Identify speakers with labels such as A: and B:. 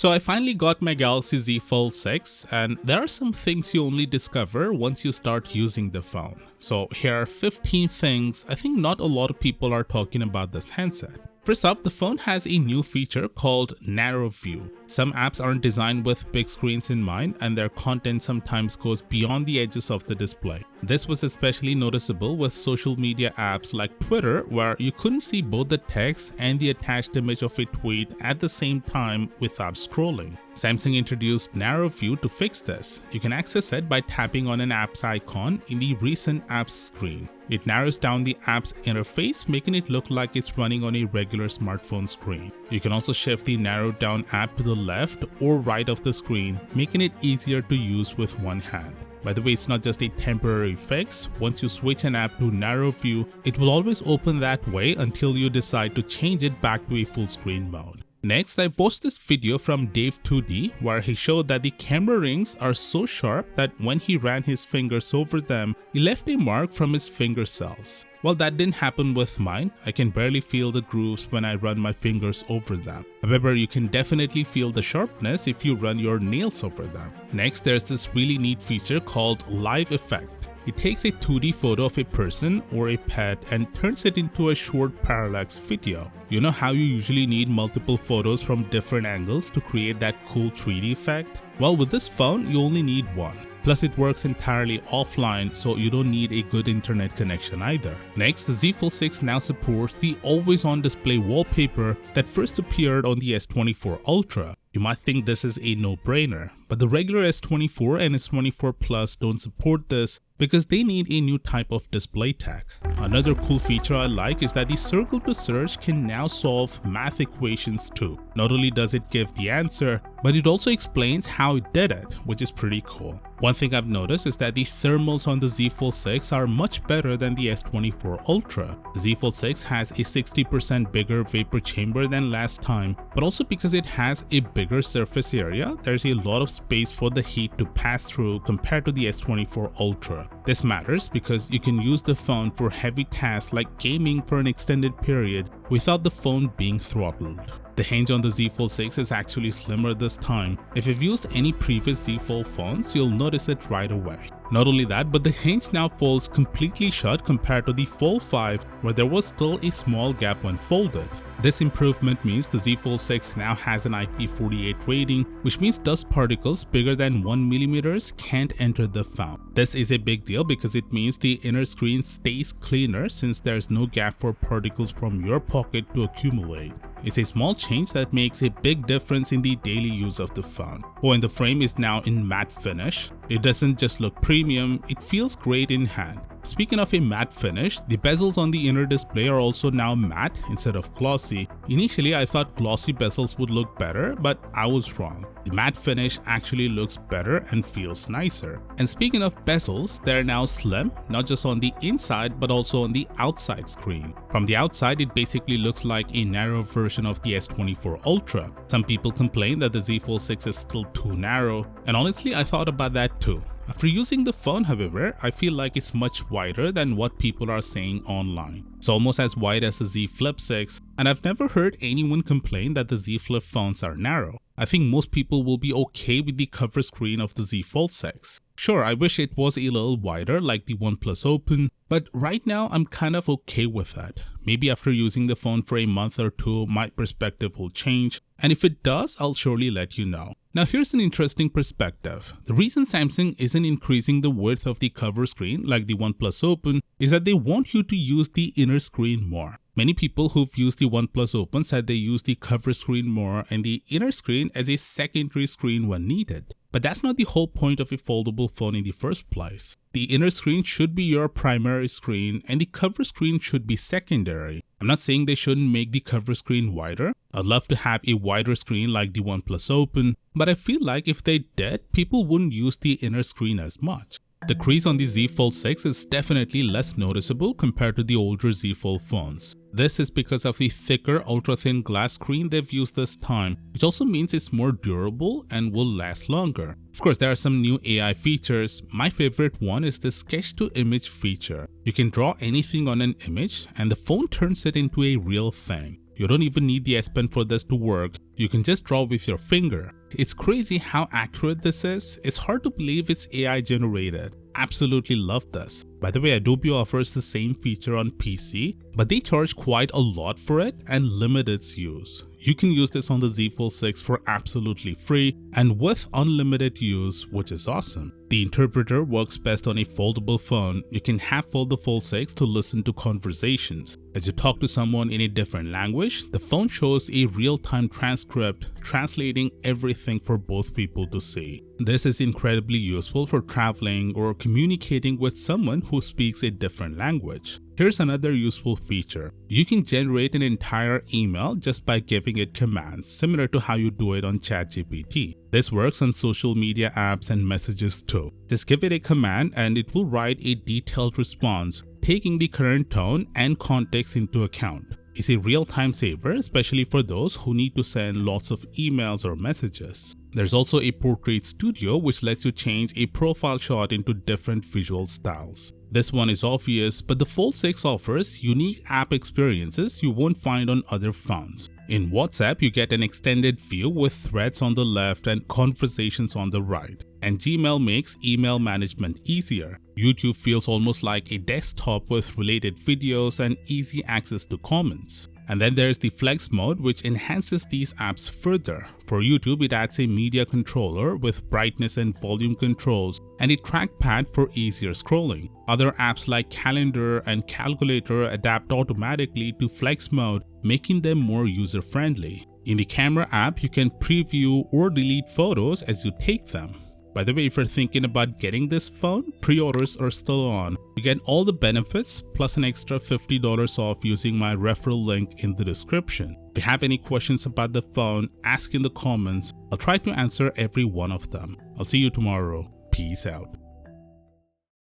A: So I finally got my Galaxy Z Fold 6, and there are some things you only discover once you start using the phone. So here are 15 things I think not a lot of people are talking about this handset. First up, the phone has a new feature called narrow view. Some apps aren't designed with big screens in mind, and their content sometimes goes beyond the edges of the display. This was especially noticeable with social media apps like Twitter, where you couldn't see both the text and the attached image of a tweet at the same time without scrolling. Samsung introduced narrow view to fix this. You can access it by tapping on an app's icon in the recent apps screen. It narrows down the app's interface, making it look like it's running on a regular smartphone screen. You can also shift the narrowed down app to the left or right of the screen, making it easier to use with one hand. By the way, it's not just a temporary fix. Once you switch an app to narrow view, it will always open that way until you decide to change it back to a full screen mode. Next, I watched this video from Dave2D where he showed that the camera rings are so sharp that when he ran his fingers over them, he left a mark from his finger cells. Well, that didn't happen with mine. I can barely feel the grooves when I run my fingers over them. However, you can definitely feel the sharpness if you run your nails over them. Next, there's this really neat feature called Live Effect. It takes a 2D photo of a person or a pet and turns it into a short parallax video. You know how you usually need multiple photos from different angles to create that cool 3D effect? Well, with this phone, you only need one. Plus, it works entirely offline, so you don't need a good internet connection either. Next, the Z Fold 6 now supports the always-on display wallpaper that first appeared on the S24 Ultra. You might think this is a no-brainer, but the regular S24 and S24 Plus don't support this because they need a new type of display tech. Another cool feature I like is that the circle to search can now solve math equations too. Not only does it give the answer, but it also explains how it did it, which is pretty cool. One thing I've noticed is that the thermals on the Z Fold 6 are much better than the S24 Ultra. The Z Fold 6 has a 60% bigger vapor chamber than last time, but also because it has a bigger surface area, there's a lot of space for the heat to pass through compared to the S24 Ultra. This matters because you can use the phone for heavy tasks like gaming for an extended period without the phone being throttled. The hinge on the Z Fold 6 is actually slimmer this time. If you've used any previous Z Fold phones, you'll notice it right away. Not only that, but the hinge now folds completely shut compared to the Fold 5 where there was still a small gap when folded. This improvement means the Z Fold 6 now has an IP48 rating, which means dust particles bigger than 1 mm can't enter the phone. This is a big deal because it means the inner screen stays cleaner since there's no gap for particles from your pocket to accumulate. It's a small change that makes a big difference in the daily use of the phone. Oh, and the frame is now in matte finish. It doesn't just look premium, it feels great in hand. Speaking of a matte finish, the bezels on the inner display are also now matte instead of glossy. Initially, I thought glossy bezels would look better, but I was wrong. The matte finish actually looks better and feels nicer. And speaking of bezels, they're now slim, not just on the inside but also on the outside screen. From the outside, it basically looks like a narrow version of the S24 Ultra. Some people complain that the Z Fold 6 is still too narrow, and honestly, I thought about that too. After using the phone, however, I feel like it's much wider than what people are saying online. It's almost as wide as the Z Flip 6, and I've never heard anyone complain that the Z Flip phones are narrow. I think most people will be okay with the cover screen of the Z Fold 6. Sure, I wish it was a little wider like the OnePlus Open, but right now I'm kind of okay with that. Maybe after using the phone for a month or two, my perspective will change, and if it does, I'll surely let you know. Now here's an interesting perspective. The reason Samsung isn't increasing the width of the cover screen like the OnePlus Open is that they want you to use the inner screen more. Many people who've used the OnePlus Open said they use the cover screen more and the inner screen as a secondary screen when needed. But that's not the whole point of a foldable phone in the first place. The inner screen should be your primary screen and the cover screen should be secondary. I'm not saying they shouldn't make the cover screen wider. I'd love to have a wider screen like the OnePlus Open, but I feel like if they did, people wouldn't use the inner screen as much. The crease on the Z Fold 6 is definitely less noticeable compared to the older Z Fold phones. This is because of the thicker ultra-thin glass screen they've used this time, which also means it's more durable and will last longer. Of course, there are some new AI features. My favorite one is the sketch-to-image feature. You can draw anything on an image and the phone turns it into a real thing. You don't even need the S Pen for this to work. You can just draw with your finger. It's crazy how accurate this is. It's hard to believe it's AI generated. Absolutely love this. By the way, Adobe offers the same feature on PC, but they charge quite a lot for it and limit its use. You can use this on the Z Fold 6 for absolutely free and with unlimited use, which is awesome. The interpreter works best on a foldable phone. You can fold the Fold 6 to listen to conversations. As you talk to someone in a different language, the phone shows a real-time transcript translating everything for both people to see. This is incredibly useful for traveling or communicating with someone who speaks a different language. Here's another useful feature. You can generate an entire email just by giving it commands, similar to how you do it on ChatGPT. This works on social media apps and messages too. Just give it a command and it will write a detailed response, taking the current tone and context into account. It's a real time saver, especially for those who need to send lots of emails or messages. There's also a portrait studio which lets you change a profile shot into different visual styles. This one is obvious, but the Fold 6 offers unique app experiences you won't find on other phones. In WhatsApp, you get an extended view with threads on the left and conversations on the right. And Gmail makes email management easier. YouTube feels almost like a desktop with related videos and easy access to comments. And then there's the Flex mode, which enhances these apps further. For YouTube, it adds a media controller with brightness and volume controls and a trackpad for easier scrolling. Other apps like Calendar and Calculator adapt automatically to Flex mode, making them more user-friendly. In the Camera app, you can preview or delete photos as you take them. By the way, if you're thinking about getting this phone, pre-orders are still on. You get all the benefits plus an extra $50 off using my referral link in the description. If you have any questions about the phone, ask in the comments. I'll try to answer every one of them. I'll see you tomorrow. Peace out.